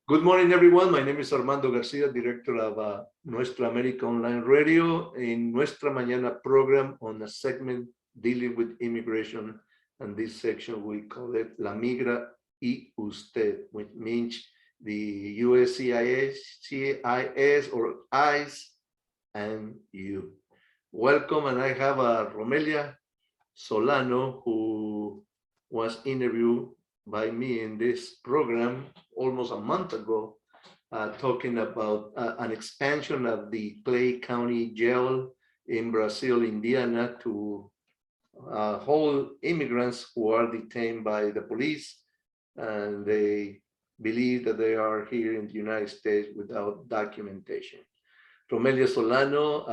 Good morning, everyone. My name is Armando Garcia, Director of Nuestra America Online Radio in Nuestra Mañana program on a segment dealing with immigration. And this section, we call it La Migra y Usted, which means the USCIS or ICE and you. Welcome, and I have Romelia Solano, who was interviewed by me in this program almost a month ago, talking about an expansion of the Clay County Jail in Brazil, Indiana, to hold immigrants who are detained by the police, and they believe that they are here in the United States without documentation. Romelia Solano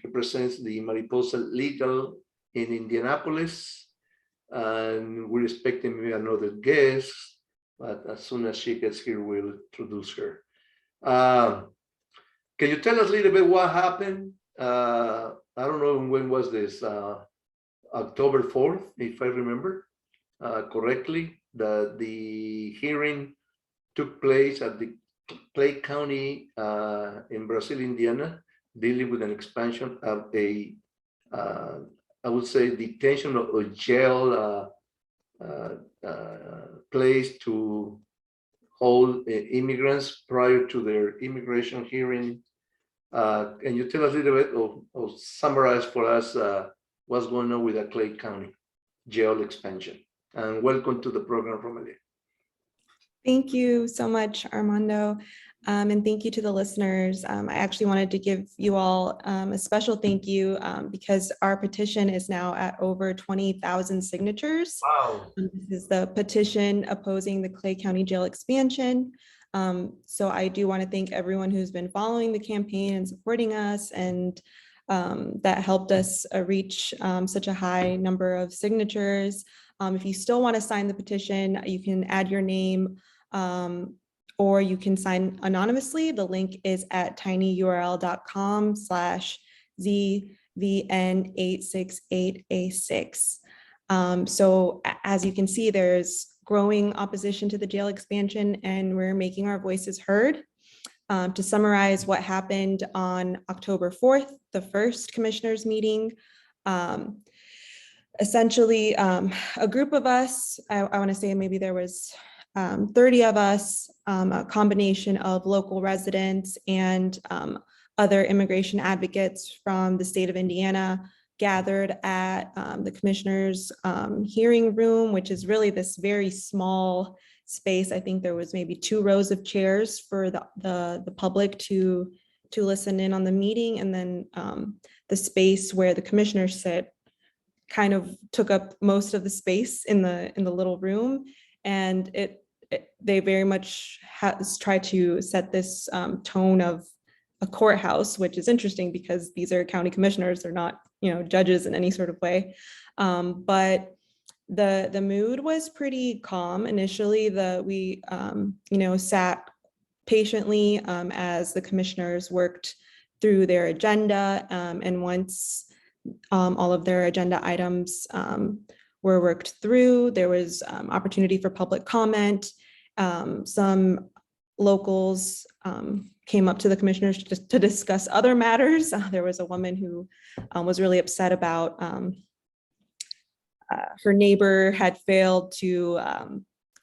represents the Mariposa Legal in Indianapolis, and we're expecting maybe another guest, but as soon as she gets here, we'll introduce her. Can you tell us a little bit what happened? I don't know when was this, October 4th, if I remember correctly. The hearing took place at the Clay County in Brazil, Indiana, dealing with an expansion of a I would say detention or jail place to hold immigrants prior to their immigration hearing. Can you tell us a little bit or summarize for us what's going on with the Clay County jail expansion? And welcome to the program, Romelia. Thank you so much, Armando. And thank you to the listeners. I actually wanted to give you all a special thank you because our petition is now at over 20,000 signatures. Wow. This is the petition opposing the Clay County Jail expansion. So I do want to thank everyone who's been following the campaign and supporting us, and that helped us reach such a high number of signatures. If you still want to sign the petition, you can add your name or you can sign anonymously. The link is at tinyurl.com/ZVN868A6. So as you can see, there's growing opposition to the jail expansion, and we're making our voices heard. To summarize what happened on October 4th, the first commissioners meeting, essentially a group of us, I want to say maybe there was 30 of us, a combination of local residents and other immigration advocates from the state of Indiana, gathered at the commissioner's hearing room, which is really this very small space. I think there was maybe 2 rows of chairs for the public to listen in on the meeting, and then the space where the commissioners sit kind of took up most of the space in the little room, and they very much has tried to set this tone of a courthouse, which is interesting because these are county commissioners, they're not, judges in any sort of way. But the mood was pretty calm initially. We sat patiently as the commissioners worked through their agenda, and once all of their agenda items were worked through, there was opportunity for public comment. Some locals came up to the commissioners to discuss other matters. There was a woman who was really upset about her neighbor had failed to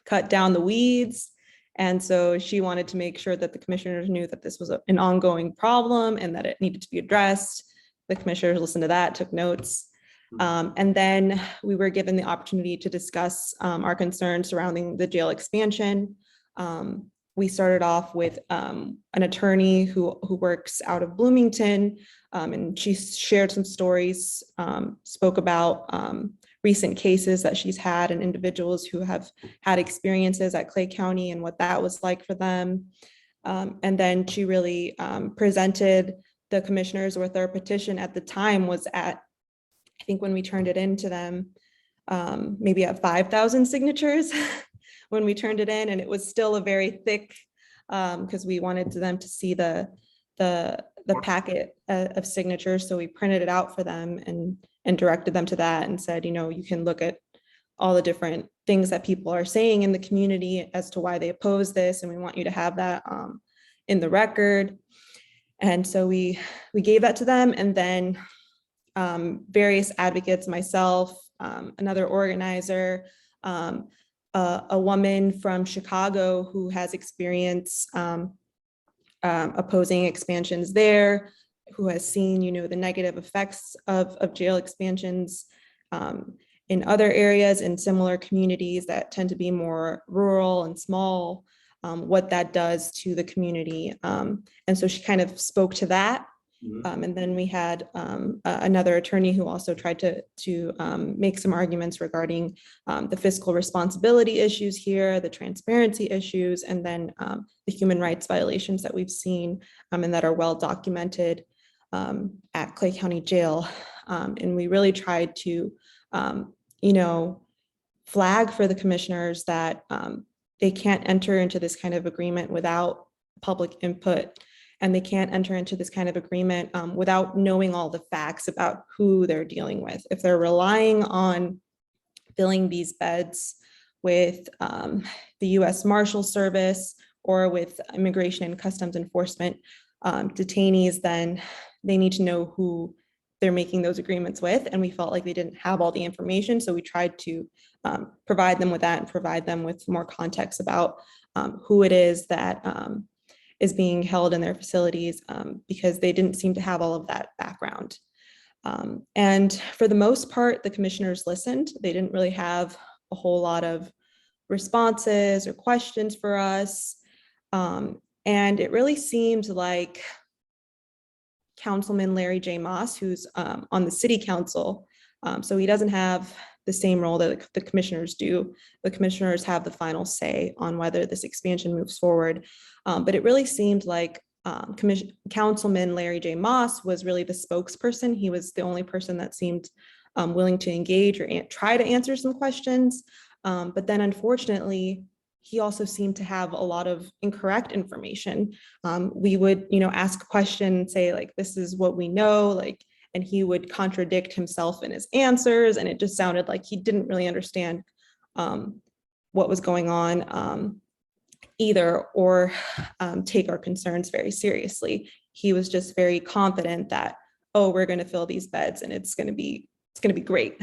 cut down the weeds. And so she wanted to make sure that the commissioners knew that this was an ongoing problem and that it needed to be addressed. The commissioners listened to that, took notes. And then we were given the opportunity to discuss our concerns surrounding the jail expansion. We started off with an attorney who works out of Bloomington, and she shared some stories, spoke about recent cases that she's had and individuals who have had experiences at Clay County and what that was like for them. And then she really presented the commissioners with their petition. At the time was at, I think when we turned it in to them, maybe at 5,000 signatures when we turned it in, and it was still a very thick, because we wanted them to see the packet of signatures. So we printed it out for them and directed them to that and said, you can look at all the different things that people are saying in the community as to why they oppose this, and we want you to have that in the record. And so we gave that to them, and then various advocates, myself, another organizer, a woman from Chicago who has experience opposing expansions there, who has seen, the negative effects of jail expansions in other areas, in similar communities that tend to be more rural and small, what that does to the community. And so she kind of spoke to that. And then we had another attorney who also tried to make some arguments regarding the fiscal responsibility issues here, the transparency issues, and then the human rights violations that we've seen and that are well documented at Clay County Jail. And we really tried to, flag for the commissioners that they can't enter into this kind of agreement without public input. And they can't enter into this kind of agreement without knowing all the facts about who they're dealing with. If they're relying on filling these beds with the U.S. Marshal Service or with Immigration and Customs Enforcement detainees, then they need to know who they're making those agreements with. And we felt like they didn't have all the information. So we tried to provide them with that and provide them with more context about who it is that is being held in their facilities, because they didn't seem to have all of that background. And for the most part, the commissioners listened. They didn't really have a whole lot of responses or questions for us. And it really seemed like Councilman Larry J. Moss, who's on the city council, so he doesn't have the same role that the commissioners do. The commissioners have the final say on whether this expansion moves forward. But it really seemed like Councilman Larry J. Moss was really the spokesperson. He was the only person that seemed willing to engage or try to answer some questions. But then unfortunately, he also seemed to have a lot of incorrect information. We would, ask a question and say, like, this is what we know, and he would contradict himself in his answers. And it just sounded like he didn't really understand what was going on either, or take our concerns very seriously. He was just very confident that, oh, we're going to fill these beds and it's going to be great.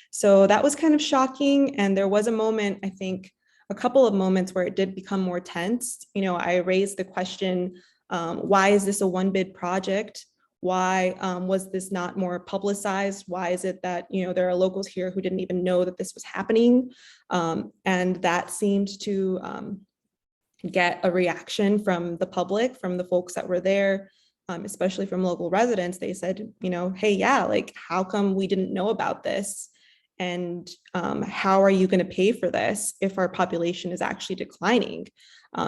So that was kind of shocking. And there was a moment, I think, a couple of moments where it did become more tense. I raised the question, why is this a one bid project? Why was this not more publicized? Why is it that, there are locals here who didn't even know that this was happening? And that seemed to get a reaction from the public, from the folks that were there, especially from local residents. They said, hey, yeah, how come we didn't know about this? And how are you going to pay for this if our population is actually declining?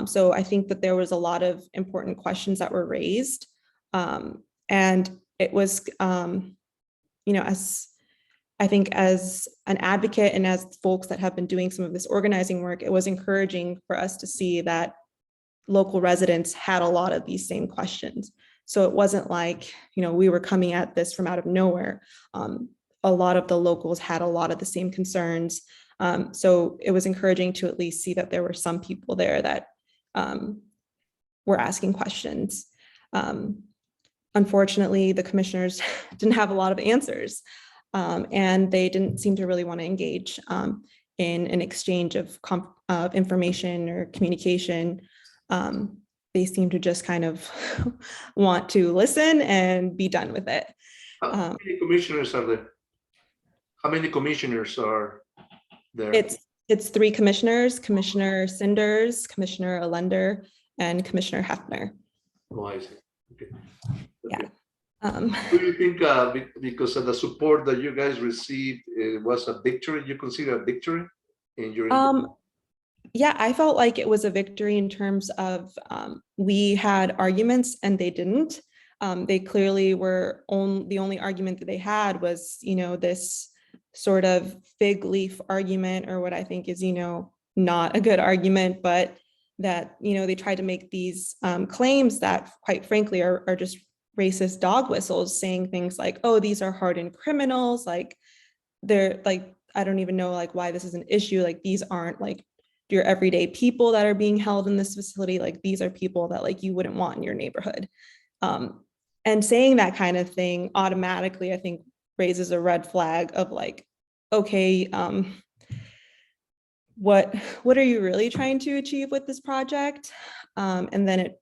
So I think that there was a lot of important questions that were raised. And it was, as I think as an advocate and as folks that have been doing some of this organizing work, it was encouraging for us to see that local residents had a lot of these same questions. So it wasn't like, we were coming at this from out of nowhere. A lot of the locals had a lot of the same concerns. So it was encouraging to at least see that there were some people there that were asking questions. Unfortunately, the commissioners didn't have a lot of answers, and they didn't seem to really want to engage in an exchange of information or communication. They seem to just kind of want to listen and be done with it. How many commissioners are there? How many commissioners are there? It's 3 commissioners: Commissioner Cinders, Commissioner Allender, and Commissioner Hefner. Oh, I see. Okay. Yeah. Do you think because of the support that you guys received, it was a victory? You consider a victory in your? Yeah, I felt like it was a victory in terms of we had arguments and they didn't. They clearly were the only argument that they had was, this sort of fig leaf argument, or what I think is, not a good argument, but that, they tried to make these claims that, quite frankly, are just racist dog whistles, saying things like, oh, these are hardened criminals, they're I don't even know like why this is an issue. Like these aren't like your everyday people that are being held in this facility. Like these are people that like you wouldn't want in your neighborhood. And saying that kind of thing automatically, I think, raises a red flag of like, okay, what are you really trying to achieve with this project? And then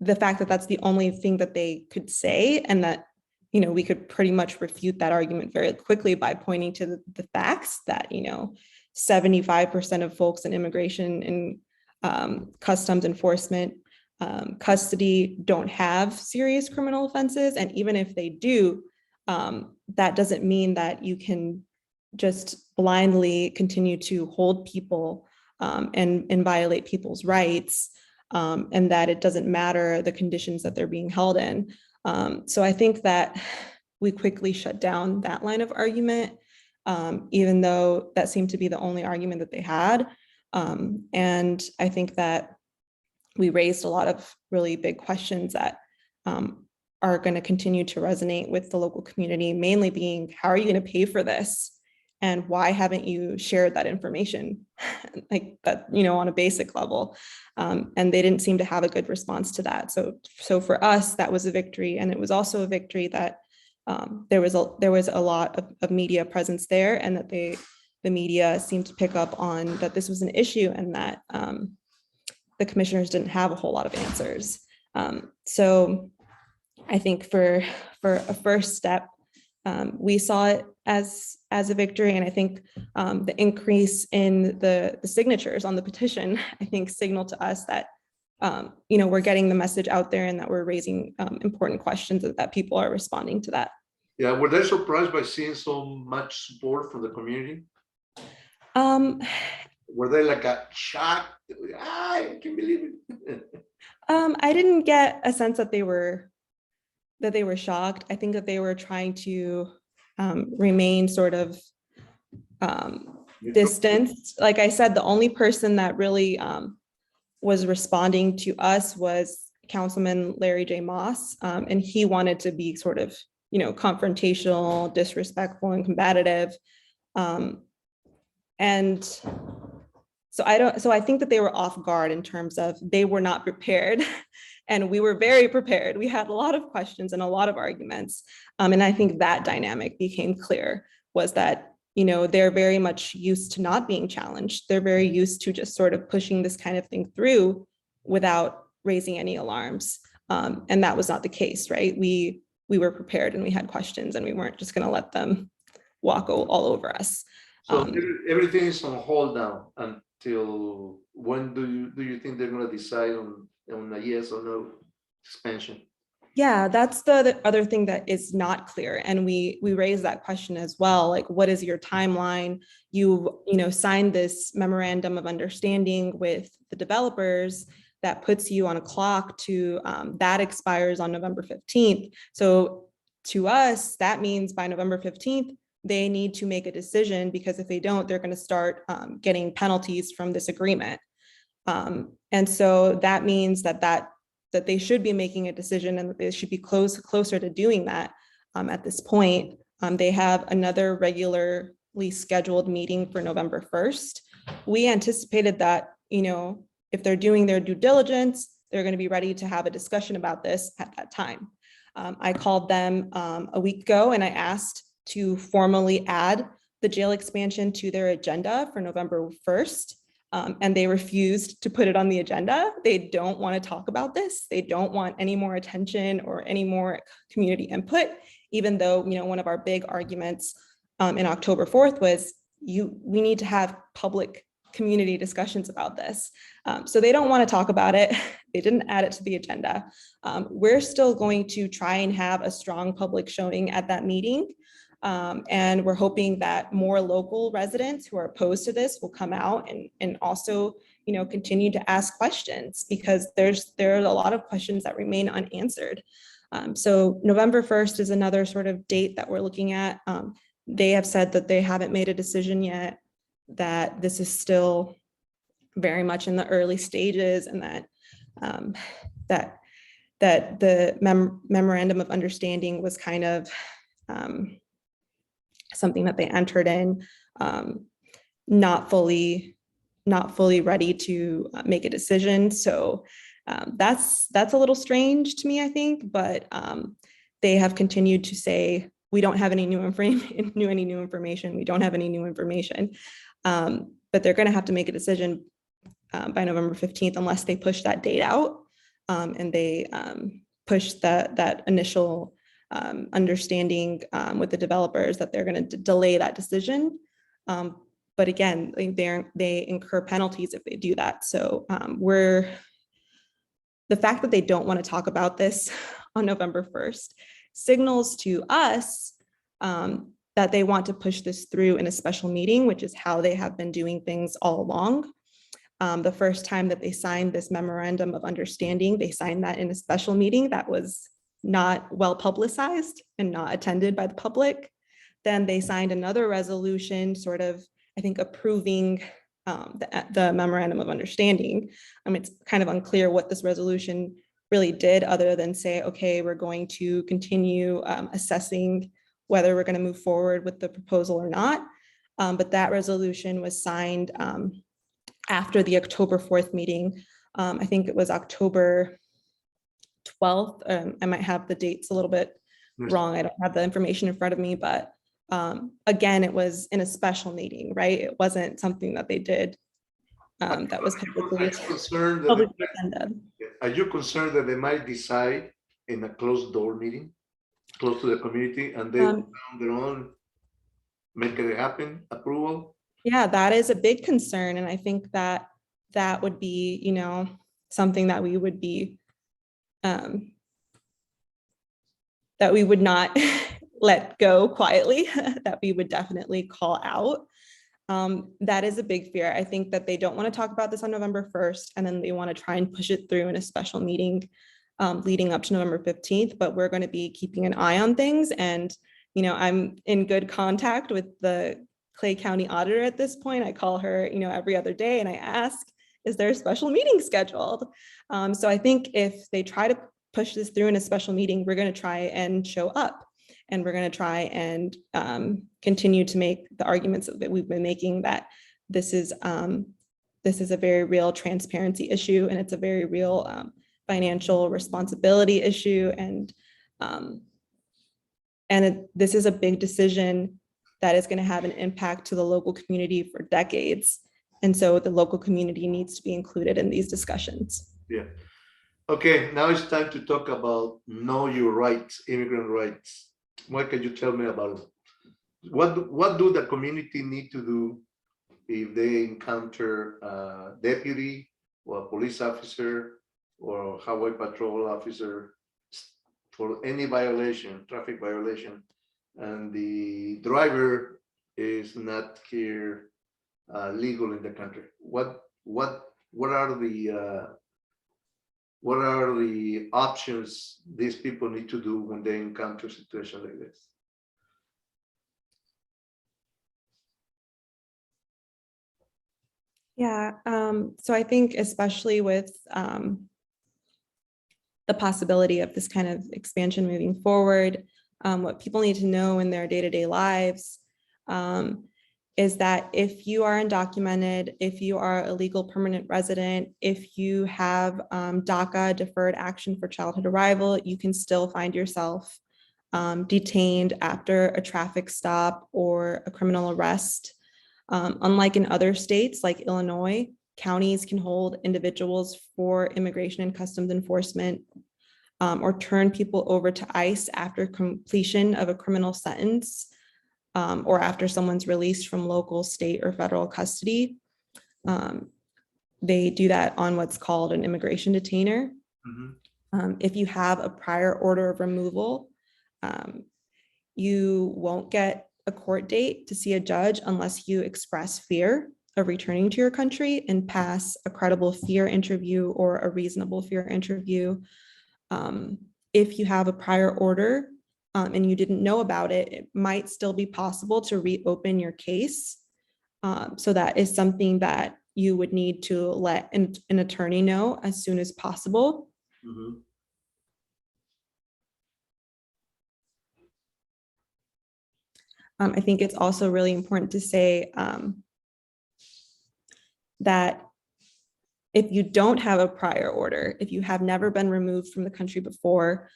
the fact that that's the only thing that they could say, and that, you know, we could pretty much refute that argument very quickly by pointing to the facts that, you know, 75% of folks in immigration and customs enforcement custody don't have serious criminal offenses. And even if they do, that doesn't mean that you can just blindly continue to hold people and violate people's rights, and that it doesn't matter the conditions that they're being held in. So I think that we quickly shut down that line of argument, even though that seemed to be the only argument that they had. And I think that we raised a lot of really big questions that are going to continue to resonate with the local community, mainly being, how are you going to pay for this? And why haven't you shared that information like that, you know, on a basic level? And they didn't seem to have a good response to that. So for us, that was a victory. And it was also a victory that there was a lot of media presence there, and that the media seemed to pick up on that this was an issue, and that the commissioners didn't have a whole lot of answers. So I think for a first step, we saw it as a victory. And I think the increase in the signatures on the petition, I think, signaled to us that, you know, we're getting the message out there, and that we're raising important questions, that people are responding to that. Yeah, were they surprised by seeing so much support from the community? Were they like a shocked? I can't believe it. I didn't get a sense that they were shocked. I think that they were trying to remain sort of distanced. Like I said, the only person that really was responding to us was Councilman Larry J. Moss, and he wanted to be sort of, you know, confrontational, disrespectful, and combative. And so I think that they were off guard in terms of they were not prepared, and we were very prepared. We had a lot of questions and a lot of arguments. And I think that dynamic became clear, was that, you know, they're very much used to not being challenged. They're very used to just sort of pushing this kind of thing through without raising any alarms. And that was not the case, right? We were prepared, and we had questions, and we weren't just going to let them walk all over us. So everything is on hold now until when do you think they're going to decide on a yes or no expansion? Yeah, that's the other thing that is not clear. And we raised that question as well. Like, what is your timeline? You know, signed this memorandum of understanding with the developers that puts you on a clock to that expires on November 15th. So to us, that means by November 15th, they need to make a decision, because if they don't, they're going to start getting penalties from this agreement. And so that means that they should be making a decision, and that they should be closer to doing that at this point. They have another regularly scheduled meeting for November 1st. We anticipated that, you know, if they're doing their due diligence, they're going to be ready to have a discussion about this at that time. I called them a week ago, and I asked to formally add the jail expansion to their agenda for November 1st. And they refused to put it on the agenda. They don't want to talk about this. They don't want any more attention or any more community input, even though, you know, one of our big arguments in October 4th was we need to have public community discussions about this. So they don't want to talk about it. They didn't add it to the agenda. We're still going to try and have a strong public showing at that meeting. And we're hoping that more local residents who are opposed to this will come out and also, you know, continue to ask questions, because there are a lot of questions that remain unanswered. So November 1st is another sort of date that we're looking at. They have said that they haven't made a decision yet, that this is still very much in the early stages, and that the memorandum of understanding was kind of something that they entered in not fully ready to make a decision. So that's a little strange to me, I think, but they have continued to say, we don't have any new information. We don't have any new information. But they're going to have to make a decision by November 15th, unless they push that date out and they push that initial understanding with the developers that they're going to delay that decision. But again, they incur penalties if they do that. So the fact that they don't want to talk about this on November 1st signals to us that they want to push this through in a special meeting, which is how they have been doing things all along. The first time that they signed this memorandum of understanding, they signed that in a special meeting that was not well publicized and not attended by the public. Then they signed another resolution, sort of, I think, approving the memorandum of understanding. It's kind of unclear what this resolution really did, other than say, okay, we're going to continue assessing whether we're going to move forward with the proposal or not. But that resolution was signed after the October 4th meeting. I think it was October 12th. I might have the dates a little bit wrong. I don't have the information in front of me, but again, it was in a special meeting, right? It wasn't something that they did that was publicly attended. Are you concerned that they might decide in a closed door meeting, close to the community, and they on their own make it happen, approval? Yeah, that is a big concern. And I think that that would be, something that we would be, that we would not let go quietly, that we would definitely call out. That is a big fear. I think that they don't want to talk about this on November 1st, and then they want to try and push it through in a special meeting leading up to November 15th, but we're going to be keeping an eye on things. And, I'm in good contact with the Clay County auditor at this point. I call her, every other day, and I ask, is there a special meeting scheduled? So I think if they try to push this through in a special meeting, we're going to try and show up, and we're going to try and continue to make the arguments that we've been making, that this is a very real transparency issue, and it's a very real financial responsibility issue. And this is a big decision that is going to have an impact to the local community for decades. And so the local community needs to be included in these discussions. Yeah. Okay, now it's time to talk about know your rights, immigrant rights. What can you tell me about it? What do the community need to do if they encounter a deputy or a police officer or a highway patrol officer for any violation, traffic violation, and the driver is not here legal in the country? What are the options these people need to do when they encounter a situation like this? Yeah, so I think especially with the possibility of this kind of expansion moving forward, what people need to know in their day-to-day lives is that if you are undocumented, if you are a legal permanent resident, if you have DACA, deferred action for childhood arrival, you can still find yourself detained after a traffic stop or a criminal arrest. Unlike in other states like Illinois, counties can hold individuals for immigration and customs enforcement or turn people over to ICE after completion of a criminal sentence or after someone's released from local, state, or federal custody. They do that on what's called an immigration detainer. Mm-hmm. If you have a prior order of removal, you won't get a court date to see a judge unless you express fear of returning to your country and pass a credible fear interview or a reasonable fear interview. If you have a prior order and you didn't know about it, it might still be possible to reopen your case. So that is something that you would need to let an attorney know as soon as possible. Mm-hmm. I think it's also really important to say that if you don't have a prior order, if you have never been removed from the country before,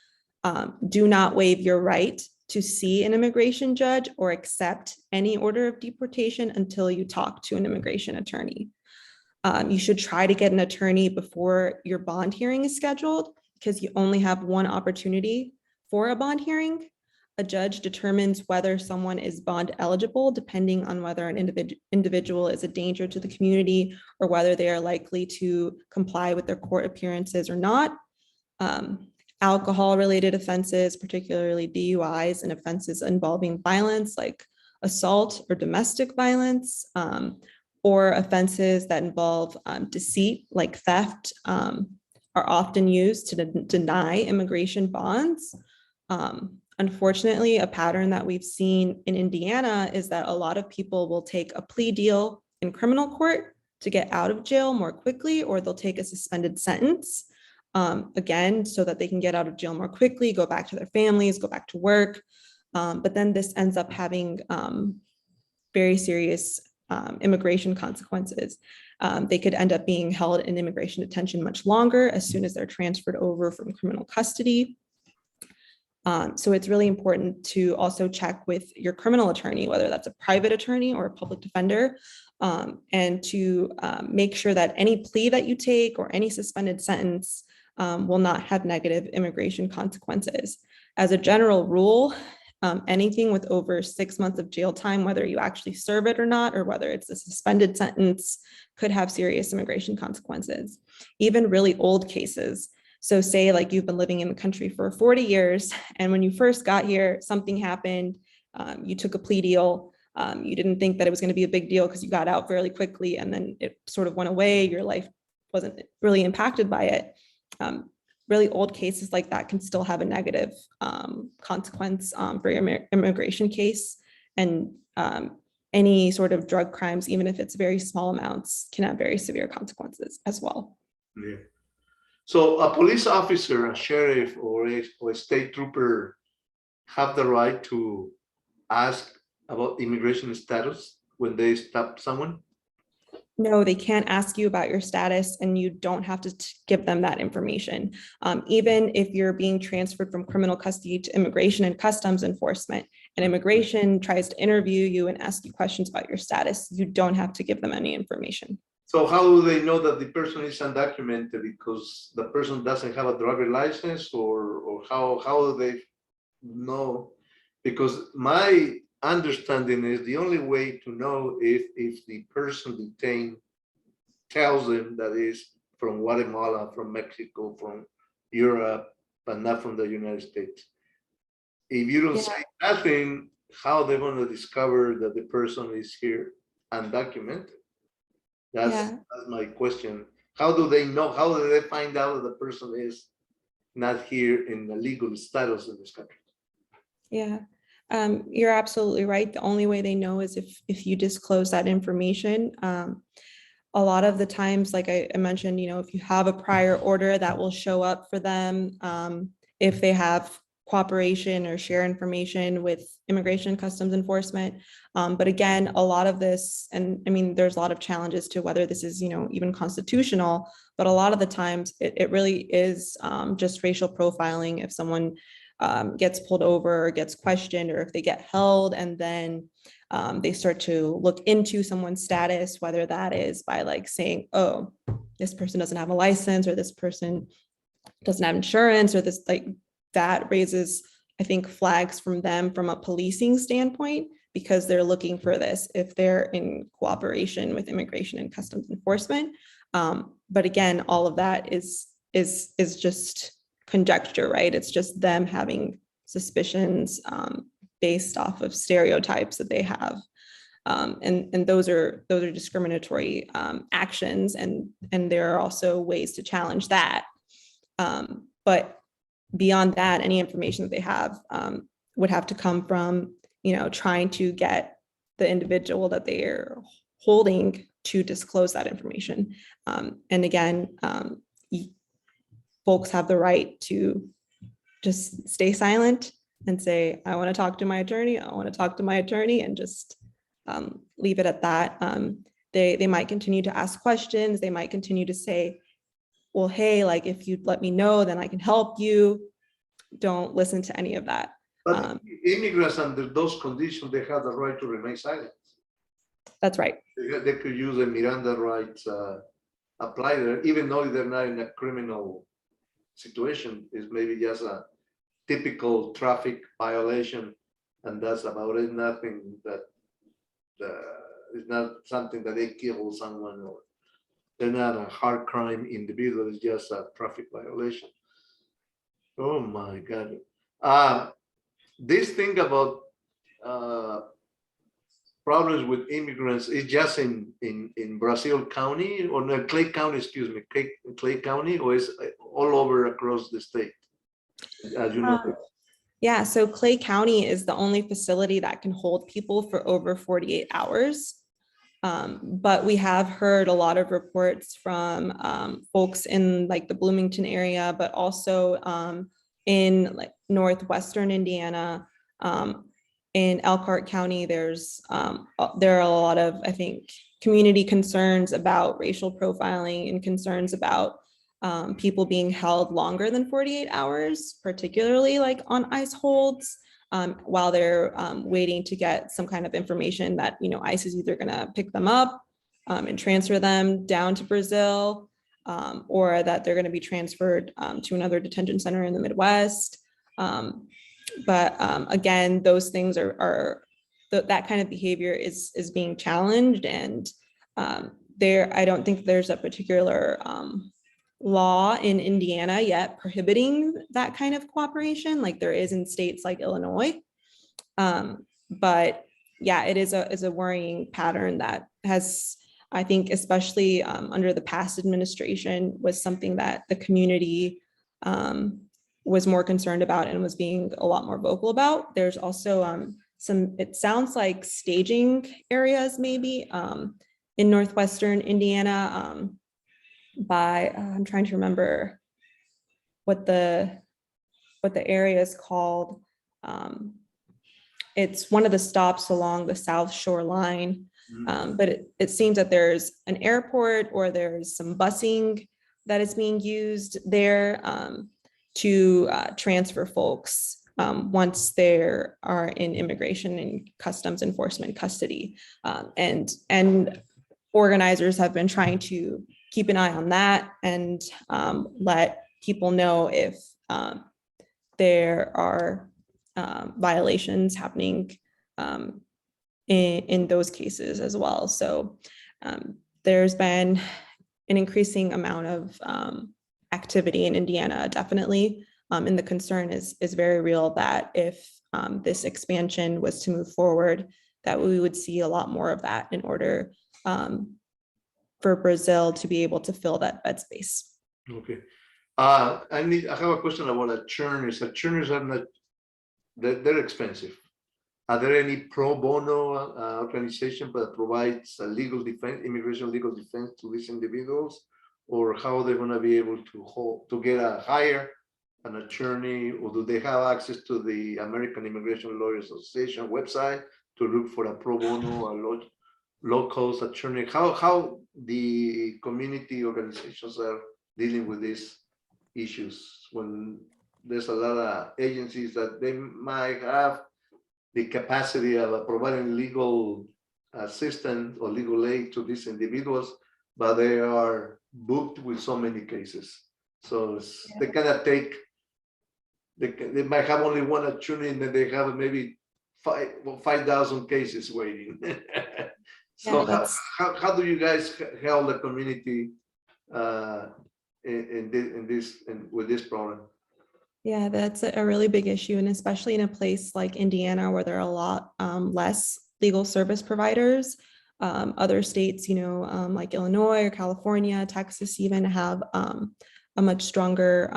do not waive your right to see an immigration judge or accept any order of deportation until you talk to an immigration attorney. You should try to get an attorney before your bond hearing is scheduled, because you only have one opportunity for a bond hearing. A judge determines whether someone is bond eligible depending on whether an individual is a danger to the community or whether they are likely to comply with their court appearances or not. Alcohol-related offenses, particularly DUIs and offenses involving violence like assault or domestic violence, or offenses that involve deceit like theft, are often used to deny immigration bonds. Unfortunately, a pattern that we've seen in Indiana is that a lot of people will take a plea deal in criminal court to get out of jail more quickly, or they'll take a suspended sentence, again, so that they can get out of jail more quickly, go back to their families, go back to work. But then this ends up having very serious immigration consequences. They could end up being held in immigration detention much longer as soon as they're transferred over from criminal custody. So it's really important to also check with your criminal attorney, whether that's a private attorney or a public defender, and to make sure that any plea that you take or any suspended sentence will not have negative immigration consequences. As a general rule, anything with over 6 months of jail time, whether you actually serve it or not, or whether it's a suspended sentence, could have serious immigration consequences. Even really old cases. So say like you've been living in the country for 40 years, and when you first got here, something happened, you took a plea deal, you didn't think that it was going to be a big deal because you got out fairly quickly, and then it sort of went away, your life wasn't really impacted by it. Really old cases like that can still have a negative consequence for your immigration case. And any sort of drug crimes, even if it's very small amounts, can have very severe consequences as well. Yeah. So a police officer, a sheriff, or a state trooper have the right to ask about immigration status when they stop someone? No, they can't ask you about your status, and you don't have to give them that information. Even if you're being transferred from criminal custody to immigration and customs enforcement, and immigration tries to interview you and ask you questions about your status, you don't have to give them any information. So how do they know that the person is undocumented because the person doesn't have a driver license, or how do they know? Because my understanding is the only way to know if the person detained tells them that is from Guatemala, from Mexico, from Europe, but not from the United States. If you don't say nothing, how they're going to discover that the person is here undocumented? That's my question. How do they know? How do they find out that the person is not here in a legal status in this country? Yeah, you're absolutely right. The only way they know is if you disclose that information. A lot of the times, like I mentioned, you know, if you have a prior order, that will show up for them. If they have cooperation or share information with immigration and customs enforcement. But again, a lot of this, and I mean, there's a lot of challenges to whether this is, you know, even constitutional, but a lot of the times it really is just racial profiling. If someone gets pulled over or gets questioned, or if they get held and then they start to look into someone's status, whether that is by like saying, oh, this person doesn't have a license, or this person doesn't have insurance, or this, like, that raises, I think, flags from them from a policing standpoint, because they're looking for this if they're in cooperation with immigration and customs enforcement. But again, all of that is just conjecture, right? It's just them having suspicions based off of stereotypes that they have. And those are discriminatory actions, and there are also ways to challenge that. But beyond that, any information that they have would have to come from, you know, trying to get the individual that they are holding to disclose that information. And again, folks have the right to just stay silent and say, I want to talk to my attorney, I want to talk to my attorney, and just leave it at that. They might continue to ask questions. They might continue to say, well, hey, like if you'd let me know, then I can help you. Don't listen to any of that. But immigrants under those conditions, they have the right to remain silent. That's right. They could use the Miranda rights apply there, even though they're not in a criminal situation. It's maybe just a typical traffic violation, and that's about it. Nothing that it's not something that they kill someone, or they're not a hard crime individual. It's just a traffic violation. Oh my God. This thing about problems with immigrants is just in Brazil County, or no, Clay County, excuse me, Clay County, or is all over across the state, as you know? Yeah, so Clay County is the only facility that can hold people for over 48 hours. But we have heard a lot of reports from folks in like the Bloomington area, but also in like northwestern Indiana. In Elkhart County, there are a lot of, I think, community concerns about racial profiling and concerns about people being held longer than 48 hours, particularly like on ICE holds, while they're waiting to get some kind of information that, you know, ICE is either gonna pick them up and transfer them down to Brazil, or that they're gonna be transferred to another detention center in the Midwest. But again, those things that kind of behavior is being challenged, and I don't think there's a particular law in Indiana yet prohibiting that kind of cooperation like there is in states like Illinois. But yeah, it is a worrying pattern that has, I think, especially under the past administration, was something that the community was more concerned about and was being a lot more vocal about. There's also some, it sounds like staging areas maybe in northwestern Indiana I'm trying to remember what the area is called. It's one of the stops along the South Shore line, but it seems that there's an airport or there's some busing that is being used there to transfer folks once they are in immigration and customs enforcement custody. And organizers have been trying to keep an eye on that and let people know if there are violations happening in those cases as well. So there's been an increasing amount of activity in Indiana, definitely. And the concern is very real that if this expansion was to move forward, that we would see a lot more of that in order for Brazil to be able to fill that bed space. Okay. I have a question about attorneys. Attorneys are not, they're expensive. Are there any pro bono organization that provides a legal defense, immigration legal defense to these individuals? Or how are they going to be able to get hire an attorney, or do they have access to the American Immigration Lawyers Association website to look for a pro bono or low cost attorney? How the community organizations are dealing with these issues when there's a lot of agencies that they might have the capacity of providing legal assistance or legal aid to these individuals, but they are booked with so many cases. So they cannot take, they might have only one attorney and then they have maybe 5,000 cases waiting. So yeah, how do you guys help the community with this problem? Yeah, that's a really big issue, and especially in a place like Indiana where there are a lot less legal service providers. Other states, you know, like Illinois or California, Texas even have a much stronger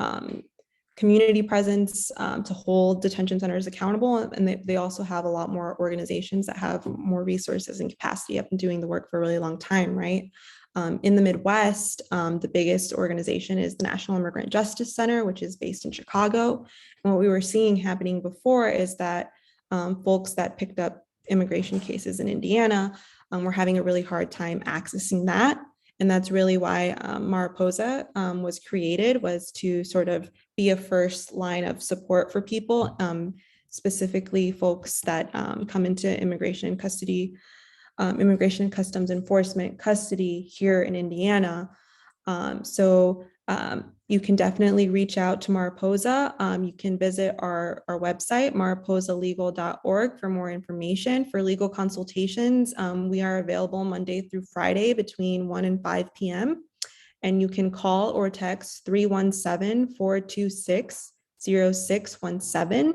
community presence to hold detention centers accountable. And they also have a lot more organizations that have more resources and capacity. Have been doing the work for a really long time, right? In the Midwest, the biggest organization is the National Immigrant Justice Center, which is based in Chicago. And what we were seeing happening before is that folks that picked up immigration cases in Indiana were having a really hard time accessing that. And that's really why Mariposa was created, was to sort of be a first line of support for people, specifically folks that come into immigration custody, Immigration and Customs Enforcement custody here in Indiana. So you can definitely reach out to Mariposa. You can visit our website, mariposalegal.org, for more information. For legal consultations, we are available Monday through Friday between 1 and 5 p.m. And you can call or text 317-426-0617.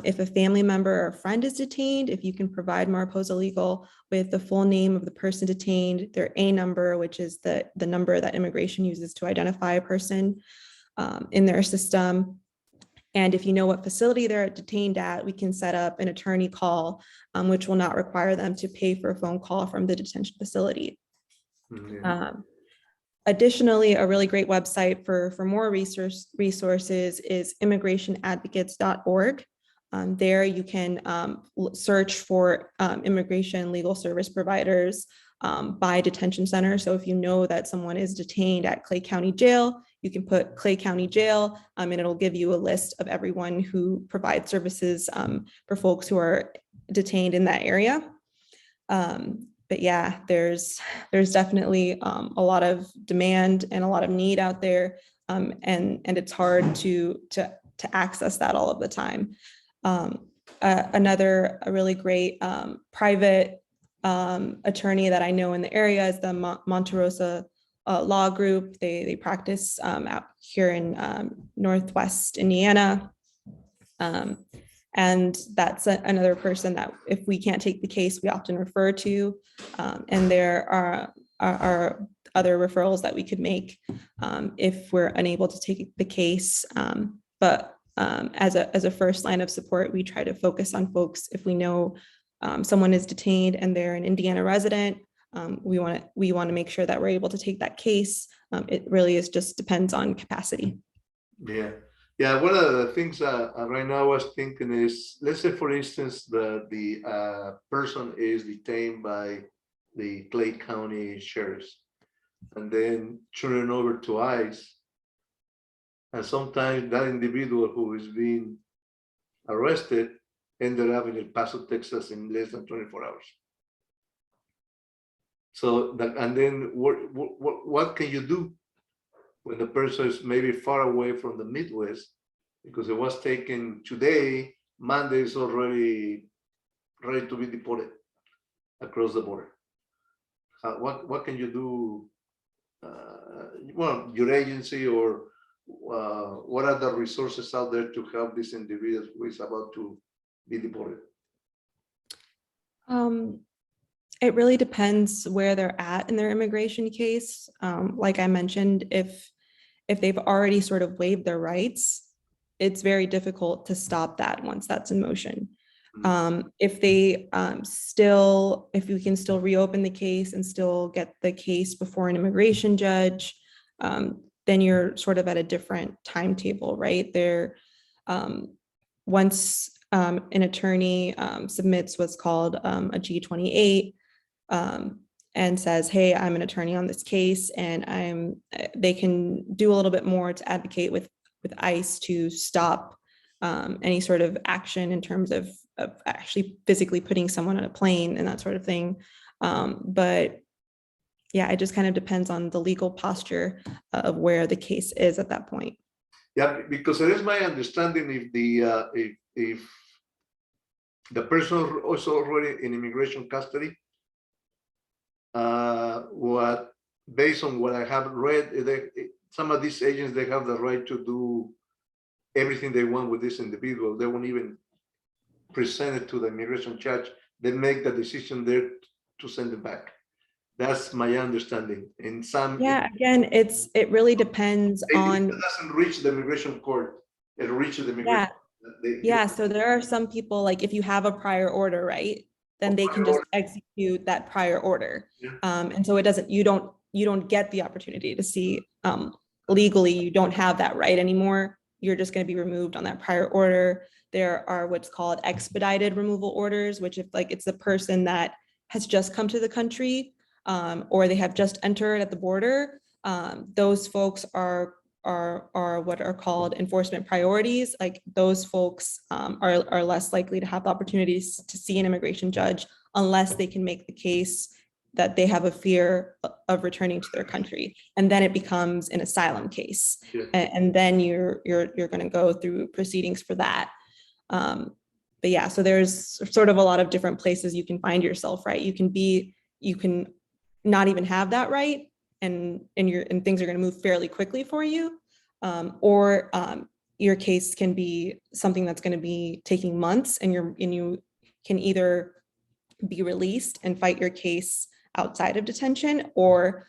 If a family member or a friend is detained, if you can provide Mariposa Legal with the full name of the person detained, their A number, which is the number that immigration uses to identify a person in their system. And if you know what facility they're detained at, we can set up an attorney call, which will not require them to pay for a phone call from the detention facility. Mm-hmm. Additionally, a really great website for more resources is immigrationadvocates.org. There you can search for immigration legal service providers by detention center. So if you know that someone is detained at Clay County Jail, you can put Clay County Jail, and it'll give you a list of everyone who provides services for folks who are detained in that area. But yeah, there's definitely a lot of demand and a lot of need out there, and it's hard to access that all of the time. Another really great private attorney that I know in the area is the Monterosa Law Group. They practice out here in Northwest Indiana. And that's another person that if we can't take the case, we often refer to. And there are other referrals that we could make if we're unable to take the case. But as a first line of support, we try to focus on folks. If we know someone is detained and they're an Indiana resident, we want to make sure that we're able to take that case. It really just depends on capacity. Yeah. Yeah, one of the things right now I was thinking is, let's say, for instance, the person is detained by the Clay County Sheriffs and then turned over to ICE. And sometimes that individual who is being arrested ended up in El Paso, Texas in less than 24 hours. So that, and then what can you do when the person is maybe far away from the Midwest, because it was taken today, Monday is already ready to be deported across the border? What can you do? Well, your agency or what are the resources out there to help this individual who is about to be deported? It really depends where they're at in their immigration case. Like I mentioned, if they've already sort of waived their rights, it's very difficult to stop that once that's in motion. If they if we can still reopen the case and still get the case before an immigration judge, then you're sort of at a different timetable, right? There, once an attorney submits what's called a G-28 and says, hey, I'm an attorney on this case, and they can do a little bit more to advocate with ICE to stop any sort of action in terms of actually physically putting someone on a plane and that sort of thing. But yeah, it just kind of depends on the legal posture of where the case is at that point. Yeah, because it is my understanding if the person also already in immigration custody, based on what I have read, some of these agents, they have the right to do everything they want with this individual. They won't even present it to the immigration judge. They make the decision there to send it back. That's my understanding. In some, yeah, again, it really depends on. It doesn't reach the immigration court. It reaches the immigration. Yeah. So there are some people, like if you have a prior order, right, then they can just execute that prior order. Yeah. And so you don't get the opportunity to see. Legally, you don't have that right anymore. You're just going to be removed on that prior order. There are what's called expedited removal orders, which if like it's a person that has just come to the country or they have just entered at the border, those folks are what are called enforcement priorities. Like those folks are less likely to have opportunities to see an immigration judge unless they can make the case that they have a fear of returning to their country, and then it becomes an asylum case, and then you're going to go through proceedings for that. But yeah, so there's sort of a lot of different places you can find yourself, right? You can not even have that right, and things are going to move fairly quickly for you, or your case can be something that's going to be taking months, and you can either be released and fight your case outside of detention, or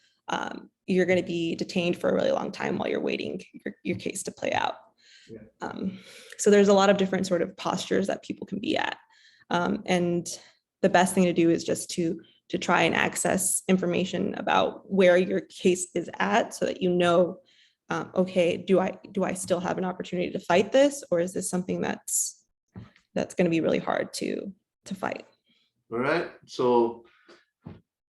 you're going to be detained for a really long time while you're waiting your case to play out. Yeah. So there's a lot of different sort of postures that people can be at. And the best thing to do is just to try and access information about where your case is at so that you know, okay, do I still have an opportunity to fight this, or is this something that's going to be really hard to fight? All right, so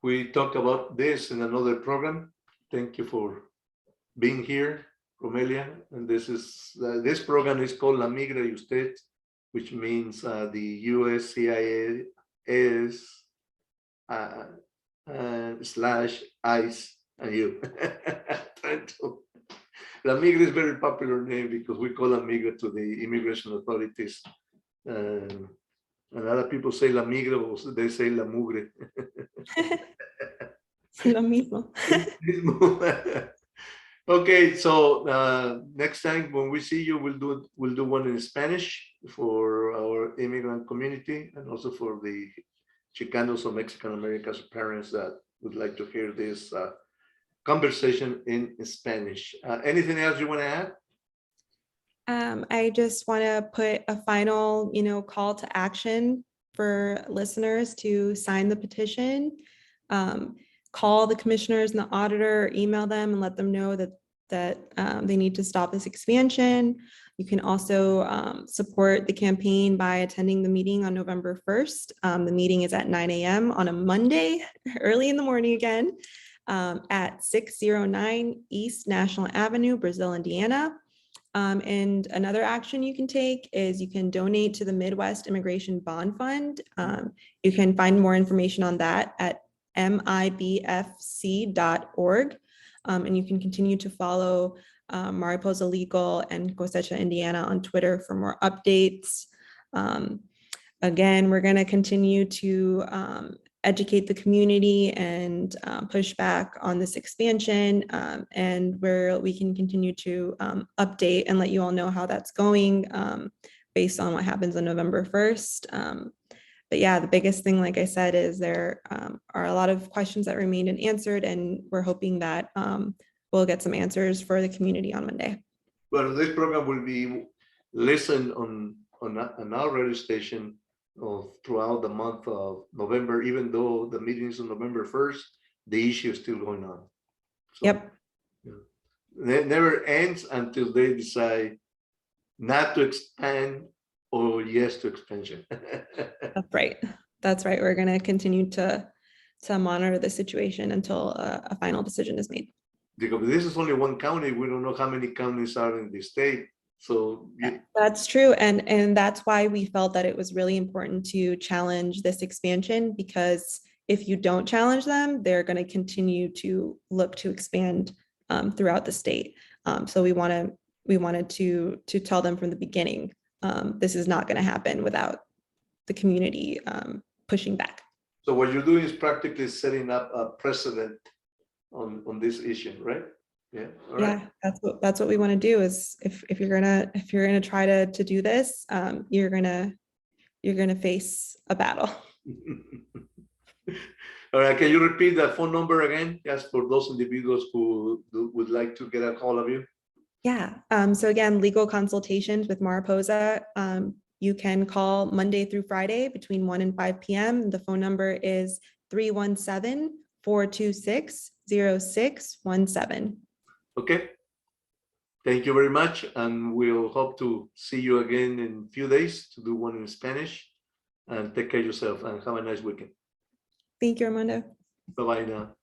we talked about this in another program. Thank you for being here, Romelia. And this program is called MIGRA Y USTED, which means the USCIS / ICE and you. La Migra is a very popular name because we call La Migra to the immigration authorities. A lot of people say La Migra, or they say La Mugre. Lo mismo. Okay, so next time when we see you, we'll do one in Spanish for our immigrant community and also for the Chicanos or Mexican Americans parents that would like to hear this conversation in Spanish. Anything else you want to add? I just want to put a final, call to action for listeners to sign the petition. Call the commissioners and the auditor, or email them and let them know that they need to stop this expansion. You can also support the campaign by attending the meeting on November 1st. The meeting is at 9 a.m. on a Monday, early in the morning again, at 609 East National Avenue, Brazil, Indiana. And another action you can take is you can donate to the Midwest Immigration Bond Fund. You can find more information on that at mibfc.org. And you can continue to follow Mariposa Legal and Cosecha Indiana on Twitter for more updates. Again, we're going to continue to educate the community and push back on this expansion, and where we can continue to update and let you all know how that's going based on what happens on November 1st. But yeah, the biggest thing, like I said, is there are a lot of questions that remained unanswered, and we're hoping that we'll get some answers for the community on Monday. Well, this program will be listened on our radio station throughout the month of November. Even though the meeting is on November 1st, the issue is still going on. So, yep. It never ends until they decide not to expand or yes to expansion. That's right. That's right. We're going to continue to monitor the situation until a final decision is made. Because this is only one county. We don't know how many counties are in the state. So that's true. And that's why we felt that it was really important to challenge this expansion, because if you don't challenge them, they're going to continue to look to expand throughout the state. So we wanted to tell them from the beginning, this is not going to happen without the community pushing back. So what you're doing is practically setting up a precedent on this issue, right? Yeah. All right. Yeah, that's what we want to do. Is if you're gonna try to do this, you're gonna face a battle. All right. Can you repeat that phone number again, just for those individuals who would like to get a hold of you? Yeah. So again, legal consultations with Mariposa. You can call Monday through Friday between 1 and 5 p.m. The phone number is 426-0617. Okay. Thank you very much. And we'll hope to see you again in a few days to do one in Spanish. And take care of yourself and have a nice weekend. Thank you, Armando. Bye-bye now.